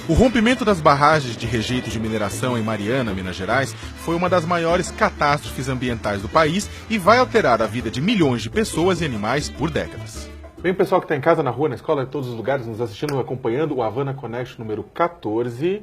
O rompimento das barragens de rejeito de mineração em Mariana, Minas Gerais, foi uma das maiores catástrofes ambientais do país e vai alterar a vida de milhões de pessoas e animais por décadas. Bem, pessoal que está em casa, na rua, na escola, em todos os lugares, nos assistindo, acompanhando o Havana Connection número 14.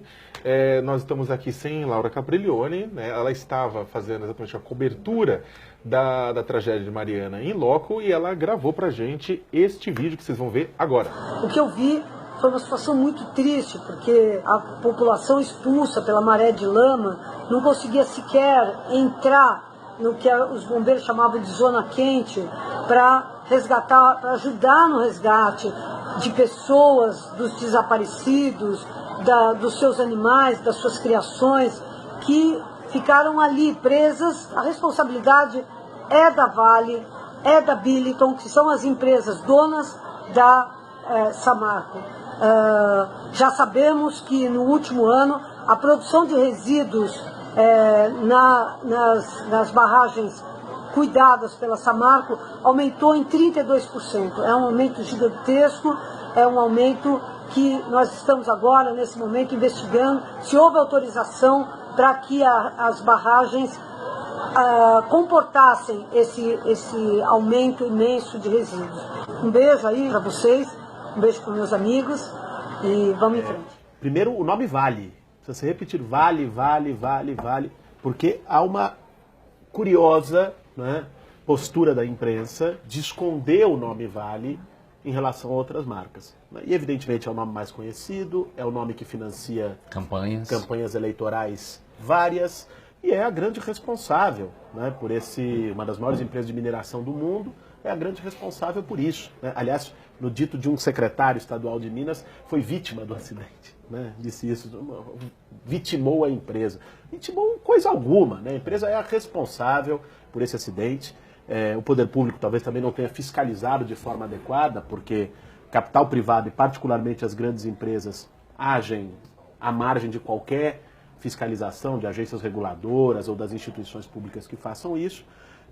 Nós estamos aqui sem Laura Capriglione, né? Ela estava fazendo exatamente a cobertura da tragédia de Mariana em loco e ela gravou pra gente este vídeo que vocês vão ver agora. O que eu vi foi uma situação muito triste, porque a população expulsa pela maré de lama não conseguia sequer entrar no que os bombeiros chamavam de zona quente para resgatar, para ajudar no resgate de pessoas, dos desaparecidos, dos seus animais, das suas criações, que ficaram ali presas. A responsabilidade é da Vale, é da Billiton, que são as empresas donas da Samarco. Já sabemos que no último ano a produção de resíduos nas barragens cuidadas pela Samarco aumentou em 32%. É um aumento gigantesco, é um aumento que nós estamos agora, nesse momento, investigando se houve autorização para que as barragens comportassem esse aumento imenso de resíduos. Um beijo aí para vocês, um beijo para meus amigos e vamos em frente. Primeiro, o nome Vale. Se você repetir Vale, Vale, Vale, Vale, porque há uma curiosa, né, postura da imprensa de esconder o nome Vale em relação a outras marcas. E evidentemente é o nome mais conhecido, é o nome que financia campanhas eleitorais várias e é a grande responsável, né, por uma das maiores empresas de mineração do mundo, é a grande responsável por isso, né? Aliás, no dito de um secretário estadual de Minas, foi vítima do acidente, né? Disse isso, vitimou a empresa. Vitimou coisa alguma, né? A empresa é a responsável por esse acidente. O poder público talvez também não tenha fiscalizado de forma adequada, porque capital privado e particularmente as grandes empresas agem à margem de qualquer fiscalização de agências reguladoras ou das instituições públicas que façam isso.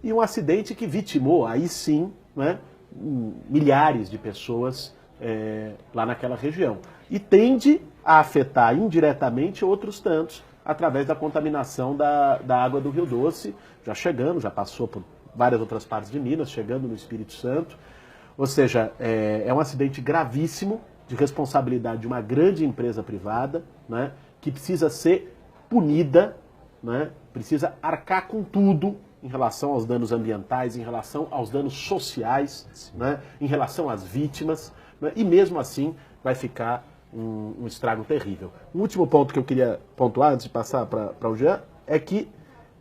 E um acidente que vitimou, aí sim, né, milhares de pessoas lá naquela região. E tende a afetar indiretamente outros tantos através da contaminação da água do Rio Doce, já passou por várias outras partes de Minas, chegando no Espírito Santo. Ou seja, é um acidente gravíssimo, de responsabilidade de uma grande empresa privada, né, que precisa ser punida, né, precisa arcar com tudo em relação aos danos ambientais, em relação aos danos sociais, né, em relação às vítimas, né, e mesmo assim vai ficar um estrago terrível. O último ponto que eu queria pontuar, antes de passar para o Jean, é que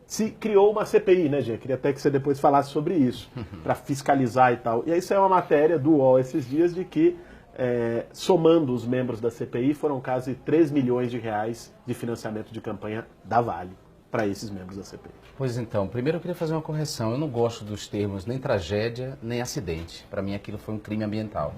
se criou uma CPI, né, Jean? Queria até que você depois falasse sobre isso, para fiscalizar e tal. E aí isso é uma matéria do UOL esses dias de que, somando os membros da CPI, foram quase 3 milhões de reais de financiamento de campanha da Vale para esses membros da CPI. Pois então, primeiro eu queria fazer uma correção. Eu não gosto dos termos nem tragédia, nem acidente. Para mim aquilo foi um crime ambiental.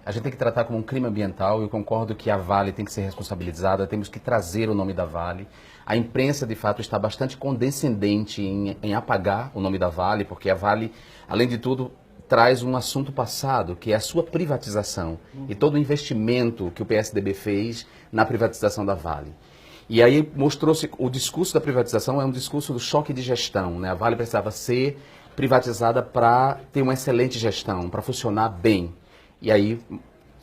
A gente tem que tratar como um crime ambiental. Eu concordo que a Vale tem que ser responsabilizada, temos que trazer o nome da Vale. A imprensa, de fato, está bastante condescendente em apagar o nome da Vale, porque a Vale, além de tudo, traz um assunto passado, que é a sua privatização e todo o investimento que o PSDB fez na privatização da Vale. E aí mostrou-se, o discurso da privatização é um discurso do choque de gestão, né? A Vale precisava ser privatizada para ter uma excelente gestão, para funcionar bem. E aí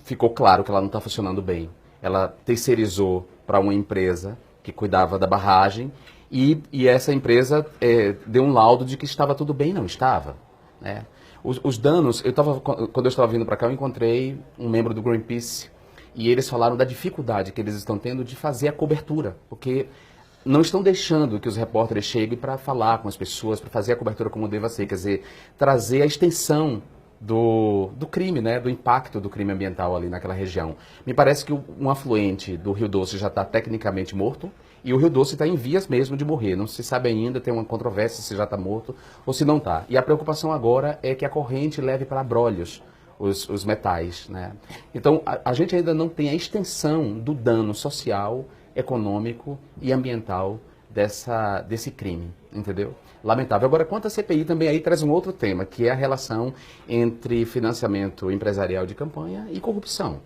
ficou claro que ela não está funcionando bem. Ela terceirizou para uma empresa que cuidava da barragem e essa empresa deu um laudo de que estava tudo bem. Não estava, né? Os danos, quando eu estava vindo para cá, eu encontrei um membro do Greenpeace e eles falaram da dificuldade que eles estão tendo de fazer a cobertura, porque não estão deixando que os repórteres cheguem para falar com as pessoas, para fazer a cobertura como deva ser, quer dizer, trazer a extensão do crime, né, do impacto do crime ambiental ali naquela região. Me parece que um afluente do Rio Doce já está tecnicamente morto e o Rio Doce está em vias mesmo de morrer. Não se sabe ainda, tem uma controvérsia se já está morto ou se não está. E a preocupação agora é que a corrente leve para Abrolhos os metais, né? Então, a gente ainda não tem a extensão do dano social, econômico e ambiental desse crime, entendeu? lamentável. Agora, quanto à CPI, também aí traz um outro tema, que é a relação entre financiamento empresarial de campanha e corrupção.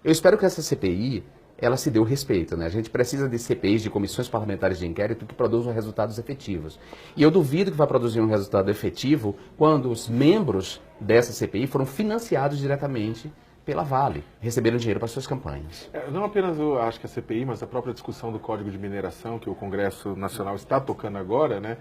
Eu espero que essa CPI, ela se dê o respeito, né? A gente precisa de CPIs, de comissões parlamentares de inquérito que produzam resultados efetivos. E eu duvido que vai produzir um resultado efetivo quando os membros dessa CPI foram financiados diretamente pela Vale, receberam dinheiro para suas campanhas. Não apenas eu acho que a CPI, mas a própria discussão do Código de Mineração, que o Congresso Nacional está tocando agora, né?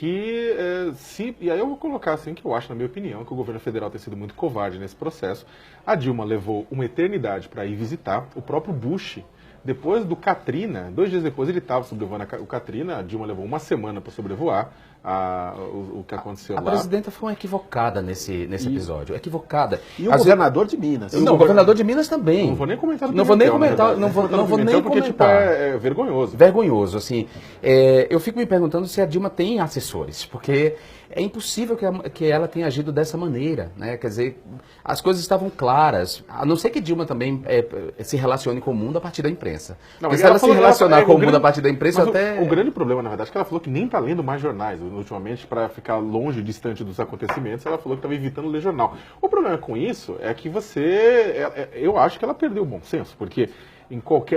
E aí eu vou colocar assim que eu acho, na minha opinião, que o governo federal tem sido muito covarde nesse processo. A Dilma levou uma eternidade para ir visitar. O próprio Bush, depois do Katrina, 2 dias depois ele estava sobrevoando o Katrina, a Dilma levou uma semana para sobrevoar o que aconteceu lá. A presidenta foi uma equivocada nesse episódio, equivocada. E o governador de Minas. Não, o governador de Minas também. Não vou nem comentar do Não vou nem Pimentel, comentar, não vou nem porque, comentar. tipo, é vergonhoso. Vergonhoso, assim. Eu fico me perguntando se a Dilma tem assessores, porque é impossível que ela tenha agido dessa maneira, né? Quer dizer, as coisas estavam claras, a não ser que Dilma também se relacione com o mundo a partir da imprensa. Não, porque se ela se relacionar com o mundo a partir da imprensa, o grande problema, na verdade, é que ela falou que nem está lendo mais jornais. Ultimamente, para ficar longe, distante dos acontecimentos, ela falou que estava evitando ler jornal. O problema com isso é que eu acho que ela perdeu o bom senso, porque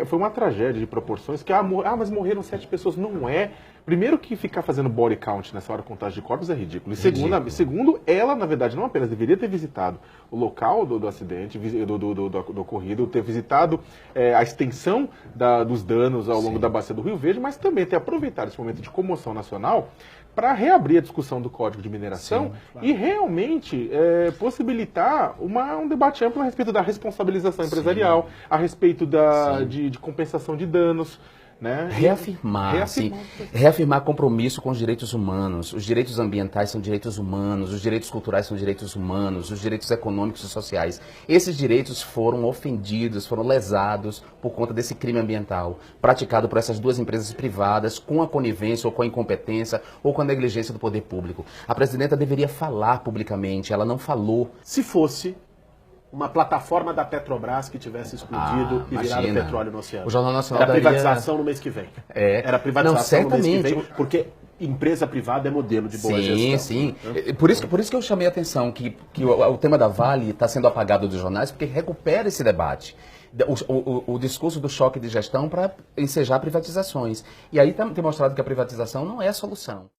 foi uma tragédia de proporções que, mas morreram 7 pessoas. Não é. Primeiro que ficar fazendo body count nessa hora de contagem de corpos é ridículo. E segundo, ela, na verdade, não apenas deveria ter visitado o local do acidente, do ocorrido, ter visitado a extensão dos danos ao longo da bacia do Rio Verde, mas também ter aproveitado esse momento de comoção nacional para reabrir a discussão do Código de Mineração. Sim, claro. E realmente possibilitar um debate amplo a respeito da responsabilização empresarial, a respeito de compensação de danos. Né? Reafirmar compromisso com os direitos humanos. Os direitos ambientais são direitos humanos, os direitos culturais são direitos humanos, os direitos econômicos e sociais. Esses direitos foram ofendidos, foram lesados por conta desse crime ambiental praticado por essas 2 empresas privadas com a conivência ou com a incompetência ou com a negligência do poder público. A presidenta deveria falar publicamente, ela não falou. Se fosse uma plataforma da Petrobras que tivesse explodido e virado petróleo no oceano. O Jornal Nacional Era privatização no mês que vem. Era privatização no mês que vem, porque empresa privada é modelo de boa gestão. Sim. Por isso que eu chamei a atenção que o tema da Vale está sendo apagado dos jornais, porque recupera esse debate. O discurso do choque de gestão para ensejar privatizações. E aí tem mostrado que a privatização não é a solução.